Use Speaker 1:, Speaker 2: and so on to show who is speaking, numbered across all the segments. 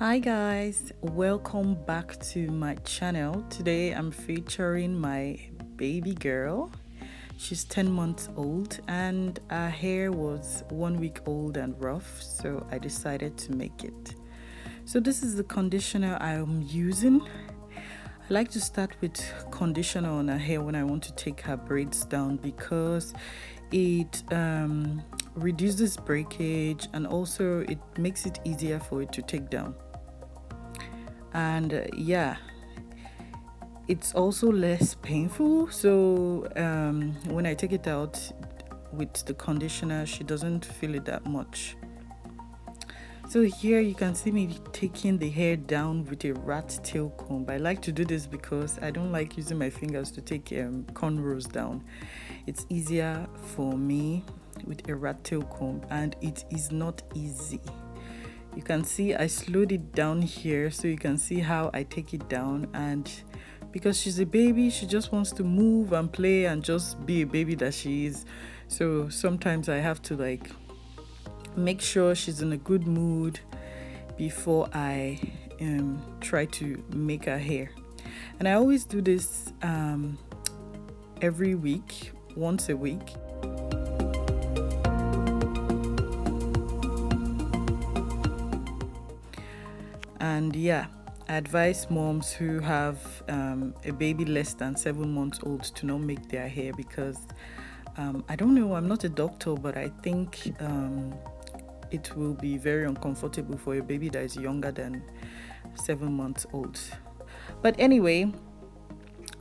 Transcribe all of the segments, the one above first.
Speaker 1: Hi guys, welcome back to my channel. Today I'm featuring my baby girl. She's 10 months old and her hair was 1 week old and rough, so I decided to make it. So this is the conditioner I'm using. I like to start with conditioner on her hair when I want to take her braids down because it reduces breakage and also it makes it easier for it to take down. And yeah, it's also less painful. So when I take it out with the conditioner, she doesn't feel it that much. So here you can see me taking the hair down with a rat tail comb. I like to do this because I don't like using my fingers to take cornrows down. It's easier for me with a rat tail comb, and it is not easy. You can see I slowed it down here, so you can see how I take it down. And because she's a baby, she just wants to move and play and just be a baby that she is. So sometimes I have to make sure she's in a good mood before I try to make her hair. And I always do this every week, once a week. And yeah, I advise moms who have a baby less than 7 months old to not make their hair because I don't know, I'm not a doctor, but I think it will be very uncomfortable for a baby that is younger than 7 months old. But anyway,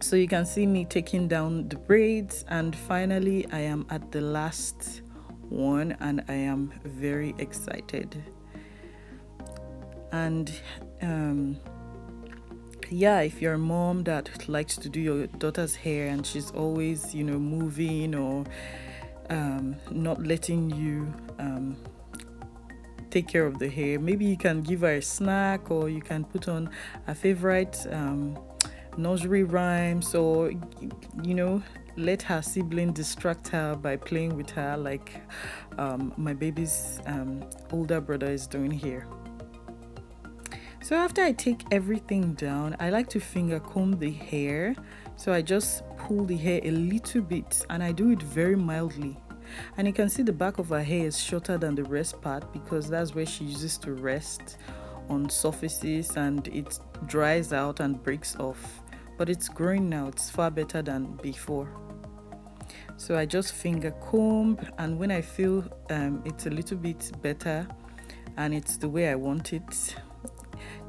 Speaker 1: so you can see me taking down the braids, and finally I am at the last one and I am very excited. And yeah, if you're a mom that likes to do your daughter's hair and she's always moving or not letting you take care of the hair, maybe you can give her a snack, or you can put on a favorite nursery rhymes, or let her sibling distract her by playing with her, like my baby's older brother is doing here. So after I take everything down, I like to finger comb the hair. So I just pull the hair a little bit, and I do it very mildly. And you can see the back of her hair is shorter than the rest part because that's where she uses to rest on surfaces, and it dries out and breaks off. But it's growing now, it's far better than before. So I just finger comb, and when I feel it's a little bit better and it's the way I want it,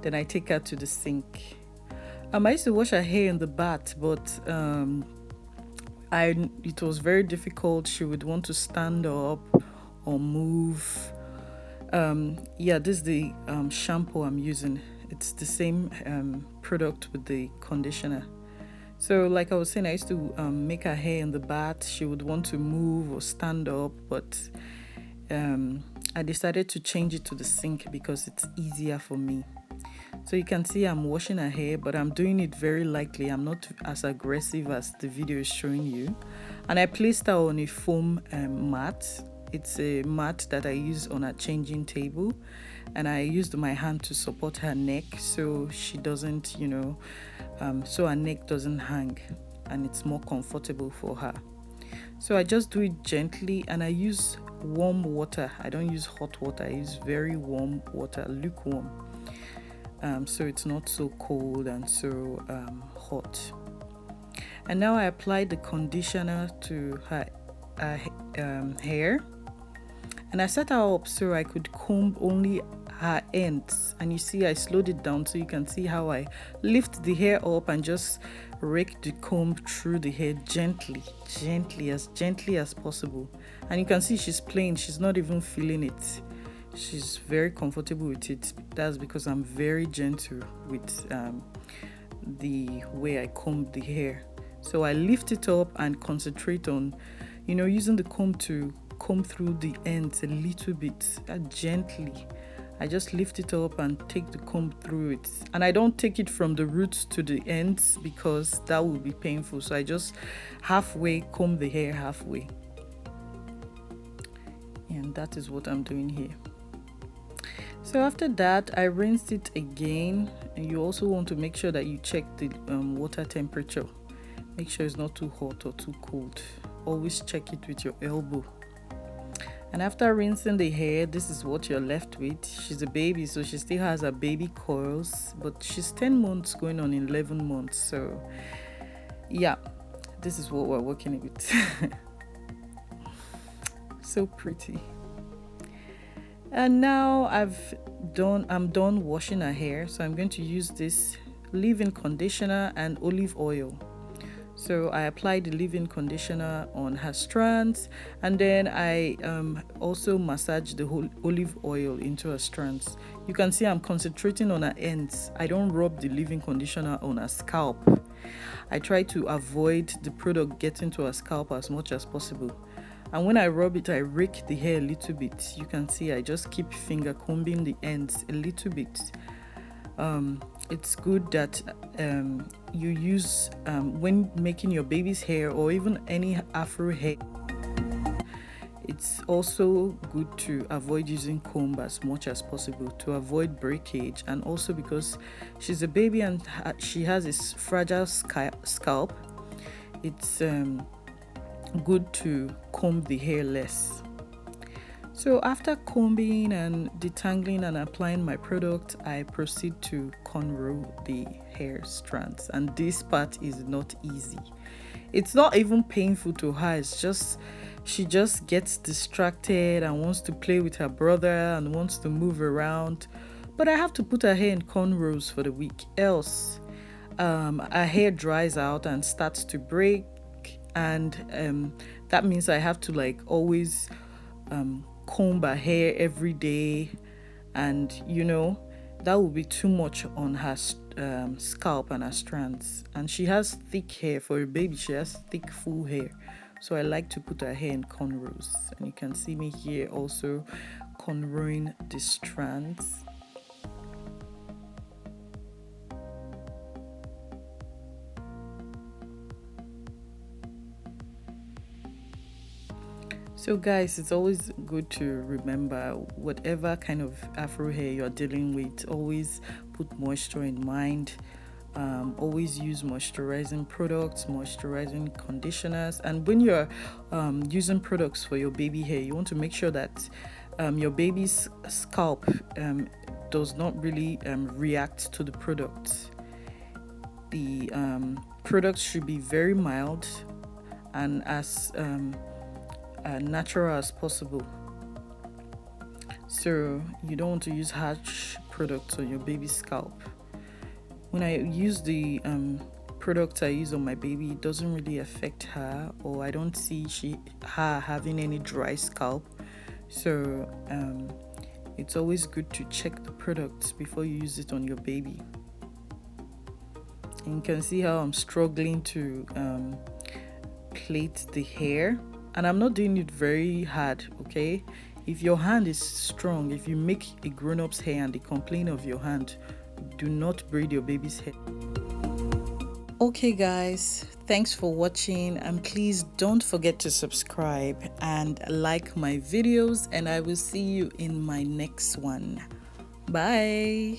Speaker 1: then I take her to the sink. I used to wash her hair in the bath, but it was very difficult. She would want to stand up or move. Yeah, this is the shampoo I'm using. It's the same product with the conditioner. So like I was saying, I used to make her hair in the bath. She would want to move or stand up, but I decided to change it to the sink because it's easier for me. So you can see I'm washing her hair, but I'm doing it very lightly. I'm not as aggressive as the video is showing you. And I placed her on a foam mat. It's a mat that I use on a changing table, and I used my hand to support her neck so she doesn't, so her neck doesn't hang, and it's more comfortable for her. So I just do it gently, and I use warm water. I don't use hot water. I use very warm water, lukewarm. So it's not so cold and so hot. And now I apply the conditioner to her hair, and I set her up so I could comb only her ends. And you see I slowed it down so you can see how I lift the hair up and just rake the comb through the hair gently, as gently as possible. And you can see she's playing, she's not even feeling it. She's very comfortable with it. That's because I'm very gentle with the way I comb the hair. So I lift it up and concentrate on, using the comb to comb through the ends a little bit, gently. I just lift it up and take the comb through it. And I don't take it from the roots to the ends because that will be painful. So I just halfway comb the hair halfway. And that is what I'm doing here. So after that, I rinsed it again, and you also want to make sure that you check the water temperature. Make sure it's not too hot or too cold. Always check it with your elbow. And after rinsing the hair, this is what you're left with. She's a baby, so she still has her baby coils, but she's 10 months going on 11 months. So yeah, this is what we're working with. So pretty. And now I'm done washing her hair, so I'm going to use this leave-in conditioner and olive oil. So I applied the leave-in conditioner on her strands, and then I also massaged the whole olive oil into her strands. You can see I'm concentrating on her ends. I don't rub the leave-in conditioner on her scalp. I try to avoid the product getting to her scalp as much as possible. And when I rub it, I rake the hair a little bit. You can see I just keep finger combing the ends a little bit. It's good that you use when making your baby's hair or even any afro hair. It's also good to avoid using comb as much as possible to avoid breakage, and also because she's a baby and she has this fragile scalp, it's good to comb the hair less. So after combing and detangling and applying my product, I proceed to cornrow the hair strands, and this part is not easy. It's not even painful to her, it's just she just gets distracted and wants to play with her brother and wants to move around. But I have to put her hair in cornrows for the week, else her hair dries out and starts to break, and that means I have to like always comb her hair every day, and you know that will be too much on her scalp and her strands. And she has thick hair. For a baby, she has thick full hair, so I like to put her hair in cornrows. And you can see me here also cornrowing the strands. So guys, it's always good to remember, whatever kind of afro hair you're dealing with, always put moisture in mind. Always use moisturizing products, moisturizing conditioners. And when you're using products for your baby hair, you want to make sure that your baby's scalp does not really react to the product. The products should be very mild and as natural as possible. So you don't want to use harsh products on your baby's scalp. When I use the products I use on my baby, it doesn't really affect her, or I don't see her having any dry scalp. So it's always good to check the products before you use it on your baby. And you can see how I'm struggling to plait the hair, and I'm not doing it very hard, okay? If your hand is strong, if you make a grown-up's hair and they complain of your hand, do not braid your baby's hair. Okay guys, thanks for watching, and please don't forget to subscribe and like my videos, and I will see you in my next one. Bye.